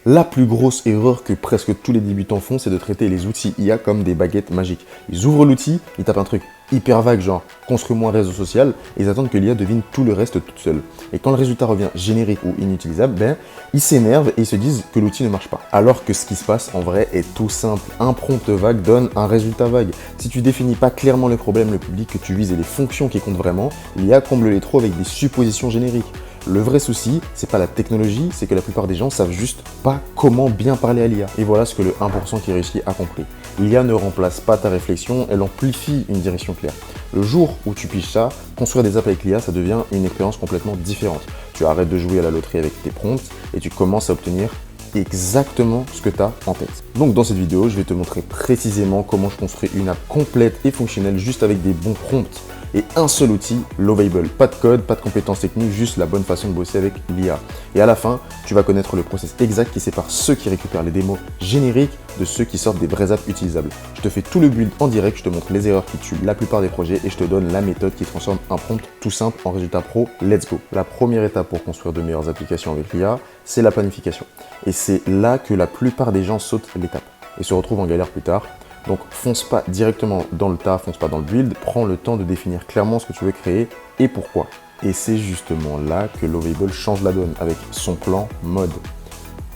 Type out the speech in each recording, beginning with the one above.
La plus grosse erreur que presque tous les débutants font, c'est de traiter les outils IA comme des baguettes magiques. Ils ouvrent l'outil, ils tapent un truc hyper vague, genre construis-moi un réseau social, et ils attendent que l'IA devine tout le reste toute seule. Et quand le résultat revient générique ou inutilisable, ils s'énervent et ils se disent que l'outil ne marche pas. Alors que ce qui se passe en vrai est tout simple. Un prompt vague donne un résultat vague. Si tu définis pas clairement le problème, le public que tu vises et les fonctions qui comptent vraiment, l'IA comble les trous avec des suppositions génériques. Le vrai souci, c'est pas la technologie, c'est que la plupart des gens savent juste pas comment bien parler à l'IA. Et voilà ce que le 1% qui réussit a compris. L'IA ne remplace pas ta réflexion, elle amplifie une direction claire. Le jour où tu piges ça, construire des apps avec l'IA, ça devient une expérience complètement différente. Tu arrêtes de jouer à la loterie avec tes prompts et tu commences à obtenir exactement ce que tu as en tête. Donc dans cette vidéo, je vais te montrer précisément comment je construis une app complète et fonctionnelle juste avec des bons prompts et un seul outil, Lovable. Pas de code, pas de compétences techniques, juste la bonne façon de bosser avec l'IA. Et à la fin, tu vas connaître le process exact qui sépare ceux qui récupèrent les démos génériques de ceux qui sortent des vraies apps utilisables. Je te fais tout le build en direct, je te montre les erreurs qui tuent la plupart des projets et je te donne la méthode qui transforme un prompt tout simple en résultat pro. Let's go! La première étape pour construire de meilleures applications avec l'IA, c'est la planification. Et c'est là que la plupart des gens sautent l'étape et se retrouvent en galère plus tard. Donc fonce pas directement dans le tas, fonce pas dans le build, prends le temps de définir clairement ce que tu veux créer et pourquoi. Et c'est justement là que Lovable change la donne avec son plan mode.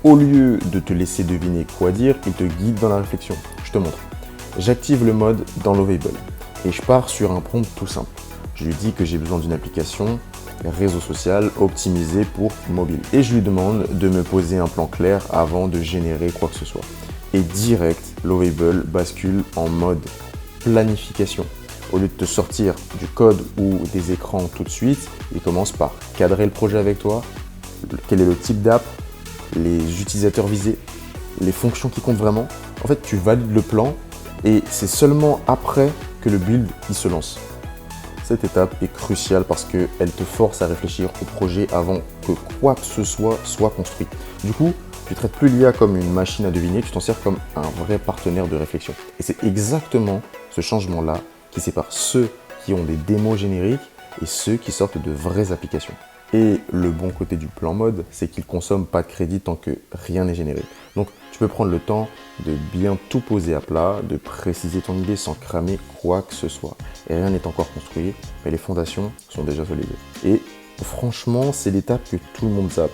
Au lieu de te laisser deviner quoi dire, il te guide dans la réflexion. Je te montre. J'active le mode dans Lovable et je pars sur un prompt tout simple. Je lui dis que j'ai besoin d'une application réseau social optimisé pour mobile. Et je lui demande de me poser un plan clair avant de générer quoi que ce soit. Et direct, Lovable bascule en mode planification. Au lieu de te sortir du code ou des écrans tout de suite, il commence par cadrer le projet avec toi, quel est le type d'app, les utilisateurs visés, les fonctions qui comptent vraiment. En fait, tu valides le plan et c'est seulement après que le build il se lance. Cette étape est cruciale parce qu'elle te force à réfléchir au projet avant que quoi que ce soit construit. Du coup, tu ne traites plus l'IA comme une machine à deviner, tu t'en sers comme un vrai partenaire de réflexion. Et c'est exactement ce changement-là qui sépare ceux qui ont des démos génériques et ceux qui sortent de vraies applications. Et le bon côté du plan mode, c'est qu'il ne consomme pas de crédit tant que rien n'est généré. Donc tu peux prendre le temps de bien tout poser à plat, de préciser ton idée sans cramer quoi que ce soit. Et rien n'est encore construit, mais les fondations sont déjà solides. Et franchement, c'est l'étape que tout le monde zappe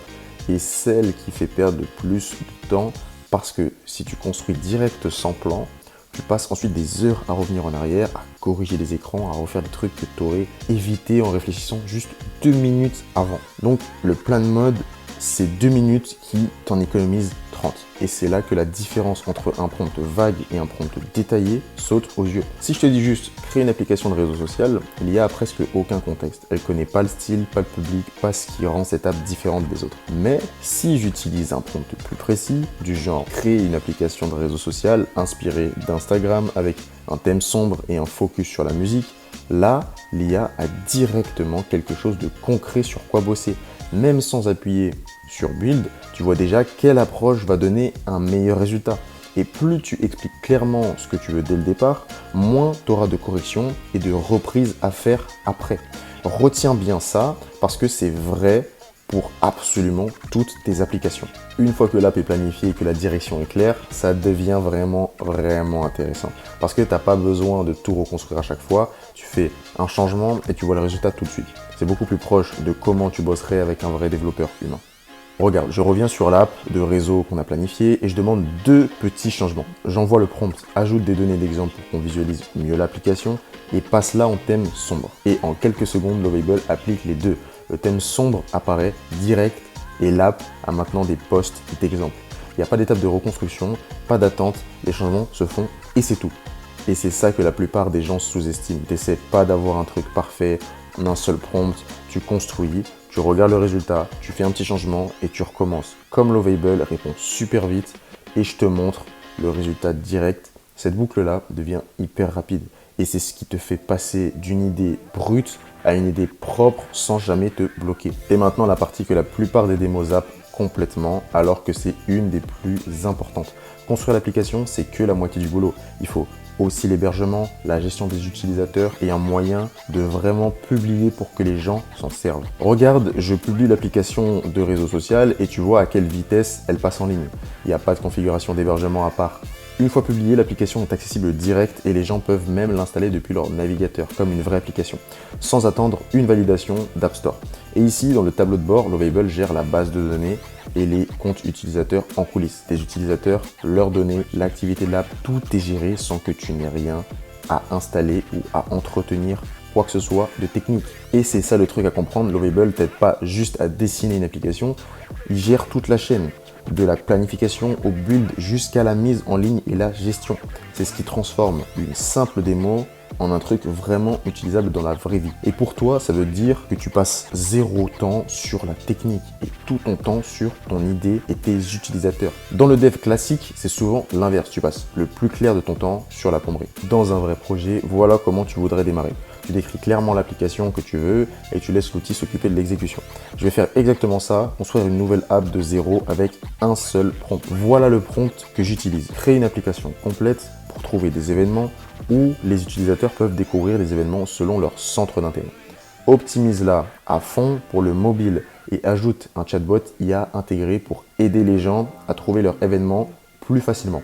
et celle qui fait perdre le plus de temps parce que si tu construis direct sans plan, tu passes ensuite des heures à revenir en arrière, à corriger les écrans, à refaire des trucs que tu aurais évité en réfléchissant juste 2 minutes avant. Donc le plan de mode, c'est 2 minutes qui t'en économisent 30. Et c'est là que la différence entre un prompt vague et un prompt détaillé saute aux yeux. Si je te dis juste créer une application de réseau social, l'IA a presque aucun contexte. Elle connaît pas le style, pas le public, pas ce qui rend cette app différente des autres. Mais si j'utilise un prompt plus précis, du genre créer une application de réseau social inspirée d'Instagram avec un thème sombre et un focus sur la musique, là, l'IA a directement quelque chose de concret sur quoi bosser. Même sans appuyer sur Build, tu vois déjà quelle approche va donner un meilleur résultat. Et plus tu expliques clairement ce que tu veux dès le départ, moins tu auras de corrections et de reprises à faire après. Retiens bien ça parce que c'est vrai pour absolument toutes tes applications. Une fois que l'app est planifiée et que la direction est claire, ça devient vraiment intéressant. Parce que tu n'as pas besoin de tout reconstruire à chaque fois. Tu fais un changement et tu vois le résultat tout de suite. C'est beaucoup plus proche de comment tu bosserais avec un vrai développeur humain. Regarde, je reviens sur l'app de réseau qu'on a planifié et je demande 2 petits changements. J'envoie le prompt, ajoute des données d'exemple pour qu'on visualise mieux l'application et passe là en thème sombre. Et en quelques secondes, Lovable applique les deux. Le thème sombre apparaît direct et l'app a maintenant des posts d'exemple. Il n'y a pas d'étape de reconstruction, pas d'attente, les changements se font et c'est tout. Et c'est ça que la plupart des gens sous-estiment. Tu n'essaies pas d'avoir un truc parfait, un seul prompt, tu construis, tu regardes le résultat, tu fais un petit changement et tu recommences. Comme Lovable répond super vite et je te montre le résultat direct. Cette boucle-là devient hyper rapide et c'est ce qui te fait passer d'une idée brute à une idée propre sans jamais te bloquer. Et maintenant la partie que la plupart des démos app complètement alors que c'est une des plus importantes. Construire l'application, c'est que la moitié du boulot. Il faut aussi l'hébergement, la gestion des utilisateurs et un moyen de vraiment publier pour que les gens s'en servent. Regarde, je publie l'application de réseau social et tu vois à quelle vitesse elle passe en ligne. Il n'y a pas de configuration d'hébergement à part. Une fois publiée, l'application est accessible direct et les gens peuvent même l'installer depuis leur navigateur, comme une vraie application, sans attendre une validation d'App Store. Et ici, dans le tableau de bord, Lovable gère la base de données et les comptes utilisateurs en coulisses. Tes utilisateurs, leurs données, l'activité de l'app, tout est géré sans que tu n'aies rien à installer ou à entretenir quoi que ce soit de technique. Et c'est ça le truc à comprendre, Lovable t'aide pas juste à dessiner une application, il gère toute la chaîne. De la planification au build jusqu'à la mise en ligne et la gestion. C'est ce qui transforme une simple démo en un truc vraiment utilisable dans la vraie vie. Et pour toi, ça veut dire que tu passes zéro temps sur la technique et tout ton temps sur ton idée et tes utilisateurs. Dans le dev classique, c'est souvent l'inverse. Tu passes le plus clair de ton temps sur la plomberie. Dans un vrai projet, voilà comment tu voudrais démarrer. Tu décris clairement l'application que tu veux et tu laisses l'outil s'occuper de l'exécution. Je vais faire exactement ça, construire une nouvelle app de zéro avec un seul prompt. Voilà le prompt que j'utilise. Créer une application complète pour trouver des événements où les utilisateurs peuvent découvrir les événements selon leur centre d'intérêt. Optimise-la à fond pour le mobile et ajoute un chatbot IA intégré pour aider les gens à trouver leurs événements plus facilement.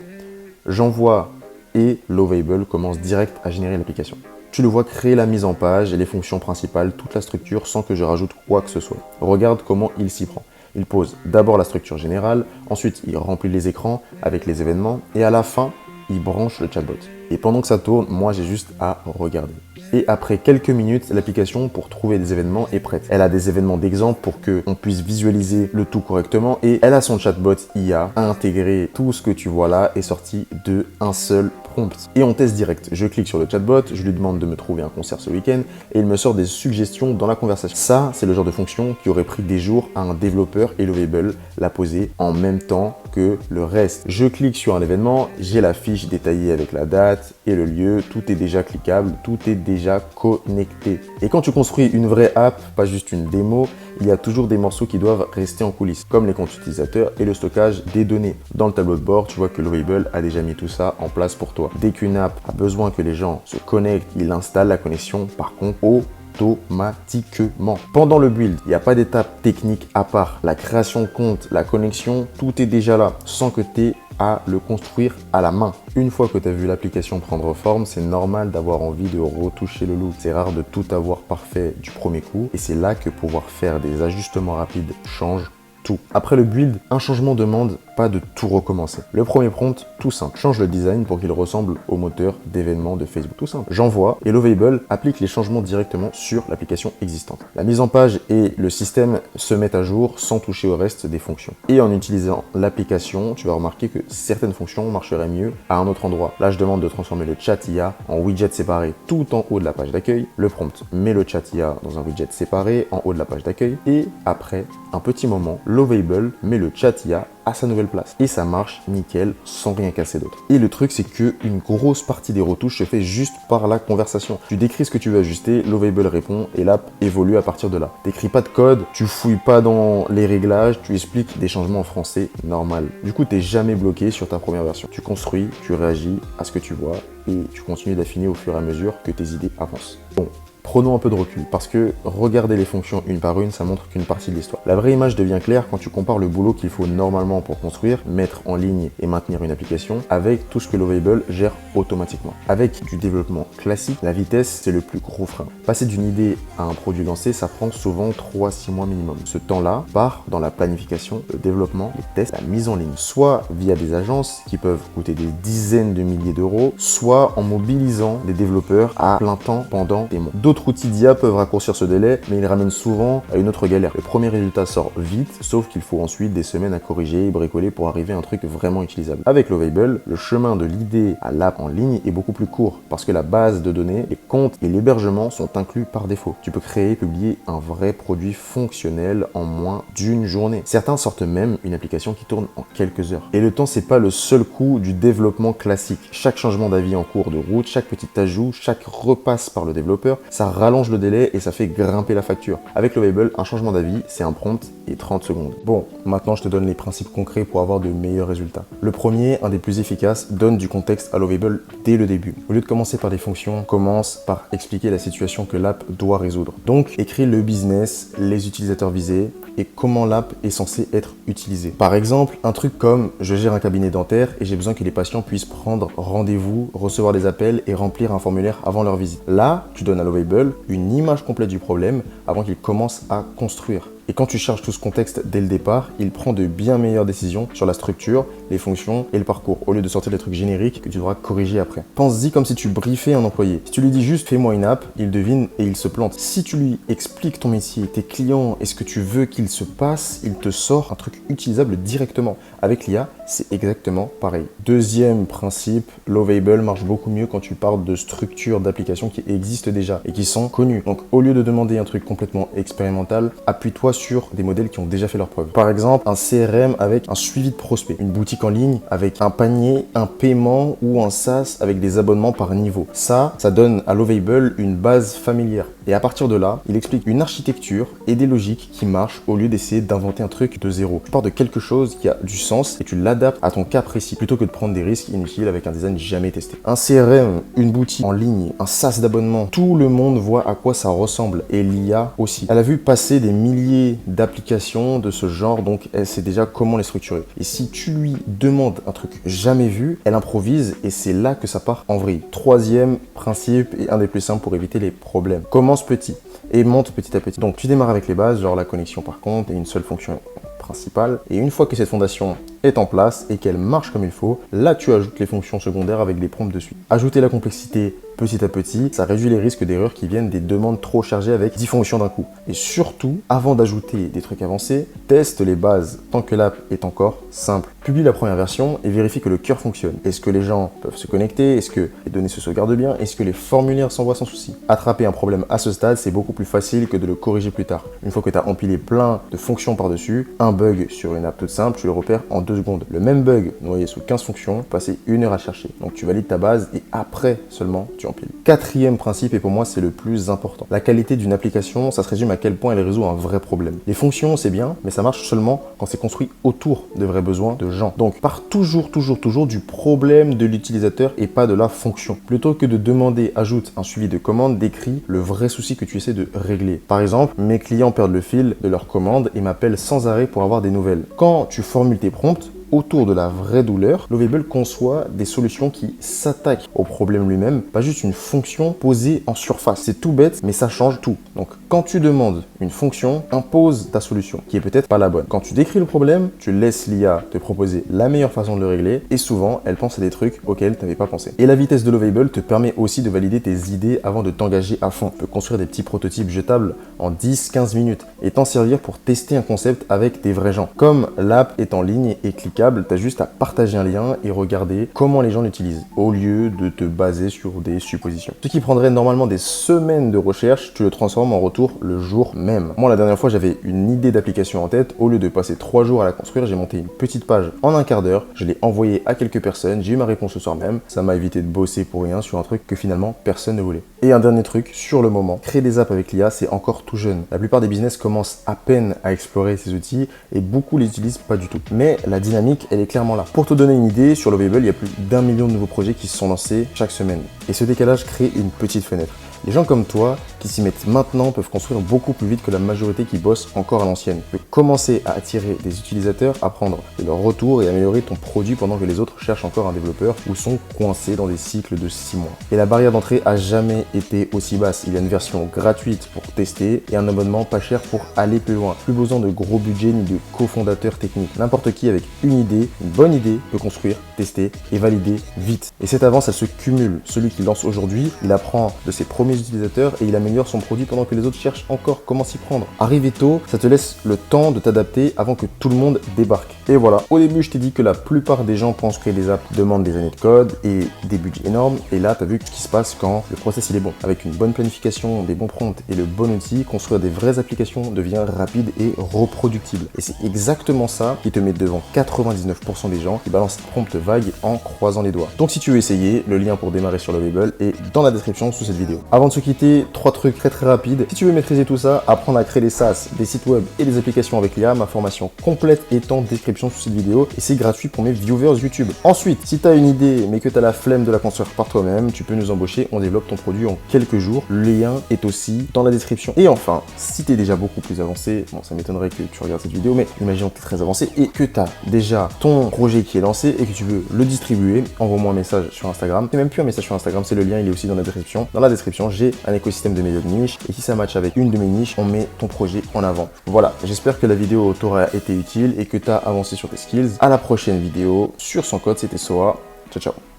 J'envoie et Lovable commence direct à générer l'application. Tu le vois créer la mise en page et les fonctions principales, toute la structure sans que je rajoute quoi que ce soit. Regarde comment il s'y prend. Il pose d'abord la structure générale, ensuite il remplit les écrans avec les événements et à la fin, il branche le chatbot. Et pendant que ça tourne, moi j'ai juste à regarder. Et après quelques minutes, l'application pour trouver des événements est prête. Elle a des événements d'exemple pour qu'on puisse visualiser le tout correctement et elle a son chatbot IA à intégrer. Tout ce que tu vois là est sorti de un seul prompt. Et on teste direct. Je clique sur le chatbot, je lui demande de me trouver un concert ce week-end et il me sort des suggestions dans la conversation. Ça, c'est le genre de fonction qui aurait pris des jours à un développeur et Lovable l'a posé en même temps que le reste. Je clique sur un événement, j'ai la fiche détaillée avec la date et le lieu, tout est déjà cliquable, tout est déjà connecté. Et quand tu construis une vraie app, pas juste une démo, il y a toujours des morceaux qui doivent rester en coulisses, comme les comptes utilisateurs et le stockage des données. Dans le tableau de bord, tu vois que Lovable a déjà mis tout ça en place pour toi. Dès qu'une app a besoin que les gens se connectent, il installe la connexion par contre automatiquement. Pendant le build, il n'y a pas d'étape technique à part. La création de compte, la connexion, tout est déjà là, sans que tu aies à le construire à la main. Une fois que tu as vu l'application prendre forme, c'est normal d'avoir envie de retoucher le look. C'est rare de tout avoir parfait du premier coup et c'est là que pouvoir faire des ajustements rapides change tout. Après le build, un changement demande pas de tout recommencer. Le premier prompt, tout simple. Change le design pour qu'il ressemble au moteur d'événements de Facebook. Tout simple. J'envoie et Lovable applique les changements directement sur l'application existante. La mise en page et le système se mettent à jour sans toucher au reste des fonctions. Et en utilisant l'application, tu vas remarquer que certaines fonctions marcheraient mieux à un autre endroit. Là, je demande de transformer le chat IA en widget séparé tout en haut de la page d'accueil. Le prompt met le chat IA dans un widget séparé en haut de la page d'accueil. Et après un petit moment, Lovable met le chat IA à sa nouvelle place. Et ça marche nickel sans rien casser d'autre. Et le truc, c'est que une grosse partie des retouches se fait juste par la conversation. Tu décris ce que tu veux ajuster, Lovable répond et l'app évolue à partir de là. T'écris pas de code, tu fouilles pas dans les réglages, tu expliques des changements en français normal. Du coup, t'es jamais bloqué sur ta première version. Tu construis, tu réagis à ce que tu vois et tu continues d'affiner au fur et à mesure que tes idées avancent. Bon. Prenons un peu de recul, parce que regarder les fonctions une par une, ça montre qu'une partie de l'histoire. La vraie image devient claire quand tu compares le boulot qu'il faut normalement pour construire, mettre en ligne et maintenir une application, avec tout ce que Lovable gère automatiquement. Avec du développement classique, la vitesse, c'est le plus gros frein. Passer d'une idée à un produit lancé, ça prend souvent 3-6 mois minimum. Ce temps-là part dans la planification, le développement, les tests, la mise en ligne, soit via des agences qui peuvent coûter des dizaines de milliers d'euros, soit en mobilisant des développeurs à plein temps pendant des mois. D'autres outils d'IA peuvent raccourcir ce délai, mais ils ramènent souvent à une autre galère. Le premier résultat sort vite, sauf qu'il faut ensuite des semaines à corriger et bricoler pour arriver à un truc vraiment utilisable. Avec Lovable, le chemin de l'idée à l'app en ligne est beaucoup plus court, parce que la base de données, les comptes et l'hébergement sont inclus par défaut. Tu peux créer et publier un vrai produit fonctionnel en moins d'une journée. Certains sortent même une application qui tourne en quelques heures. Et le temps, c'est pas le seul coût du développement classique. Chaque changement d'avis en cours de route, chaque petit ajout, chaque repasse par le développeur, ça rallonge le délai et ça fait grimper la facture. Avec Lovable, un changement d'avis, c'est un prompt et 30 secondes. Bon, maintenant je te donne les principes concrets pour avoir de meilleurs résultats. Le premier, un des plus efficaces, donne du contexte à Lovable dès le début. Au lieu de commencer par des fonctions, commence par expliquer la situation que l'app doit résoudre. Donc, écris le business, les utilisateurs visés et comment l'app est censée être utilisée. Par exemple, un truc comme « Je gère un cabinet dentaire et j'ai besoin que les patients puissent prendre rendez-vous, recevoir des appels et remplir un formulaire avant leur visite ». Là, tu donnes à Lovable une image complète du problème avant qu'il commence à construire. Et quand tu charges tout ce contexte dès le départ, il prend de bien meilleures décisions sur la structure, les fonctions et le parcours, au lieu de sortir des trucs génériques que tu devras corriger après. Pense-y comme si tu briefais un employé. Si tu lui dis juste « fais-moi une app », il devine et il se plante. Si tu lui expliques ton métier, tes clients et ce que tu veux qu'il se passe, il te sort un truc utilisable directement. Avec l'IA, c'est exactement pareil. Deuxième principe, Lovable marche beaucoup mieux quand tu parles de structures d'applications qui existent déjà et qui sont connues. Donc au lieu de demander un truc complètement expérimental, appuie-toi sur des modèles qui ont déjà fait leurs preuves. Par exemple, un CRM avec un suivi de prospects, une boutique en ligne avec un panier, un paiement ou un SaaS avec des abonnements par niveau. Ça donne à Lovable une base familière. Et à partir de là, il explique une architecture et des logiques qui marchent au lieu d'essayer d'inventer un truc de zéro. Tu pars de quelque chose qui a du sens et tu l'adaptes à ton cas précis plutôt que de prendre des risques inutiles avec un design jamais testé. Un CRM, une boutique en ligne, un SaaS d'abonnement, tout le monde voit à quoi ça ressemble et l'IA aussi. Elle a vu passer des milliers d'applications de ce genre, donc elle sait déjà comment les structurer. Et si tu lui demandes un truc jamais vu, elle improvise et c'est là que ça part en vrille. Troisième principe et un des plus simples pour éviter les problèmes. Commence petit et monte petit à petit. Donc tu démarres avec les bases, genre la connexion par contre et une seule fonction principale. Et une fois que cette fondation est en place et qu'elle marche comme il faut, là tu ajoutes les fonctions secondaires avec des prompts dessus. Ajouter la complexité petit à petit, ça réduit les risques d'erreurs qui viennent des demandes trop chargées avec 10 fonctions d'un coup. Et surtout, avant d'ajouter des trucs avancés, teste les bases tant que l'app est encore simple. Publie la première version et vérifie que le cœur fonctionne. Est-ce que les gens peuvent se connecter? Est-ce que les données se sauvegardent bien? Est-ce que les formulaires s'envoient sans souci? Attraper un problème à ce stade, c'est beaucoup plus facile que de le corriger plus tard. Une fois que tu as empilé plein de fonctions par-dessus, un bug sur une app toute simple, tu le repères en 2 secondes. Le même bug noyé sous 15 fonctions, passer 1 heure à chercher. Donc tu valides ta base et après seulement tu empiles. Quatrième principe, et pour moi c'est le plus important. La qualité d'une application, ça se résume à quel point elle résout un vrai problème. Les fonctions, c'est bien, mais ça marche seulement quand c'est construit autour de vrais besoins de gens. Donc pars toujours du problème de l'utilisateur et pas de la fonction. Plutôt que de demander, ajoute un suivi de commande, décris le vrai souci que tu essaies de régler. Par exemple, mes clients perdent le fil de leur commande et m'appellent sans arrêt pour avoir des nouvelles. Quand tu formules tes prompts, autour de la vraie douleur, Lovable conçoit des solutions qui s'attaquent au problème lui-même, pas juste une fonction posée en surface. C'est tout bête, mais ça change tout. Donc, quand tu demandes une fonction, impose ta solution, qui est peut-être pas la bonne. Quand tu décris le problème, tu laisses l'IA te proposer la meilleure façon de le régler, et souvent, elle pense à des trucs auxquels tu n'avais pas pensé. Et la vitesse de Lovable te permet aussi de valider tes idées avant de t'engager à fond. Tu peux construire des petits prototypes jetables en 10-15 minutes, et t'en servir pour tester un concept avec des vrais gens. Comme l'app est en ligne et cliquable, tu as juste à partager un lien et regarder comment les gens l'utilisent, au lieu de te baser sur des suppositions. Ce qui prendrait normalement des semaines de recherche, tu le transformes en retour le jour même. Moi, la dernière fois, j'avais une idée d'application en tête. Au lieu de passer 3 jours à la construire, j'ai monté une petite page en un quart d'heure. Je l'ai envoyée à quelques personnes. J'ai eu ma réponse le soir même. Ça m'a évité de bosser pour rien sur un truc que finalement personne ne voulait. Et un dernier truc, sur le moment, créer des apps avec l'IA, c'est encore tout jeune. La plupart des business commencent à peine à explorer ces outils et beaucoup les utilisent pas du tout. Mais la dynamique, elle est clairement là. Pour te donner une idée, sur Lovable, il y a plus d'1 million de nouveaux projets qui se sont lancés chaque semaine. Et ce décalage crée une petite fenêtre. Les gens comme toi qui s'y mettent maintenant peuvent construire beaucoup plus vite que la majorité qui bosse encore à l'ancienne. Tu peux commencer à attirer des utilisateurs, apprendre de leur retour et améliorer ton produit pendant que les autres cherchent encore un développeur ou sont coincés dans des cycles de 6 mois. Et la barrière d'entrée a jamais été aussi basse. Il y a une version gratuite pour tester et un abonnement pas cher pour aller plus loin. Plus besoin de gros budget ni de cofondateurs techniques. N'importe qui avec une idée, une bonne idée, peut construire, tester et valider vite. Et cette avance, elle se cumule. Celui qui lance aujourd'hui, il apprend de ses premiers utilisateurs et il améliore son produit pendant que les autres cherchent encore comment s'y prendre. Arriver tôt, ça te laisse le temps de t'adapter avant que tout le monde débarque. Et voilà, au début je t'ai dit que la plupart des gens pensent que les apps demandent des années de code et des budgets énormes, et là tu as vu ce qui se passe quand le process il est bon. Avec une bonne planification, des bons prompts et le bon outil, construire des vraies applications devient rapide et reproductible. Et c'est exactement ça qui te met devant 99% des gens qui balancent des prompts vagues en croisant les doigts. Donc si tu veux essayer, le lien pour démarrer sur Lovable est dans la description sous cette vidéo. Avant de se quitter, 3 trucs très rapides. Si tu veux maîtriser tout ça, apprendre à créer des SaaS, des sites web et des applications avec l'IA, ma formation complète est en description sous cette vidéo et c'est gratuit pour mes viewers YouTube. Ensuite, si tu as une idée mais que tu as la flemme de la construire par toi-même, tu peux nous embaucher, on développe ton produit en quelques jours. Le lien est aussi dans la description. Et enfin, si tu es déjà beaucoup plus avancé, bon ça m'étonnerait que tu regardes cette vidéo, mais imaginons que tu es très avancé et que tu as déjà ton projet qui est lancé et que tu veux le distribuer, envoie-moi un message sur Instagram. C'est même plus un message sur Instagram, c'est le lien, il est aussi dans la description. Dans la description, j'ai un écosystème de médias de niche et si ça match avec une de mes niches, on met ton projet en avant. Voilà, j'espère que la vidéo t'aura été utile et que tu as avancé sur tes skills. À la prochaine vidéo sur Sans Code, c'était Soa. Ciao ciao.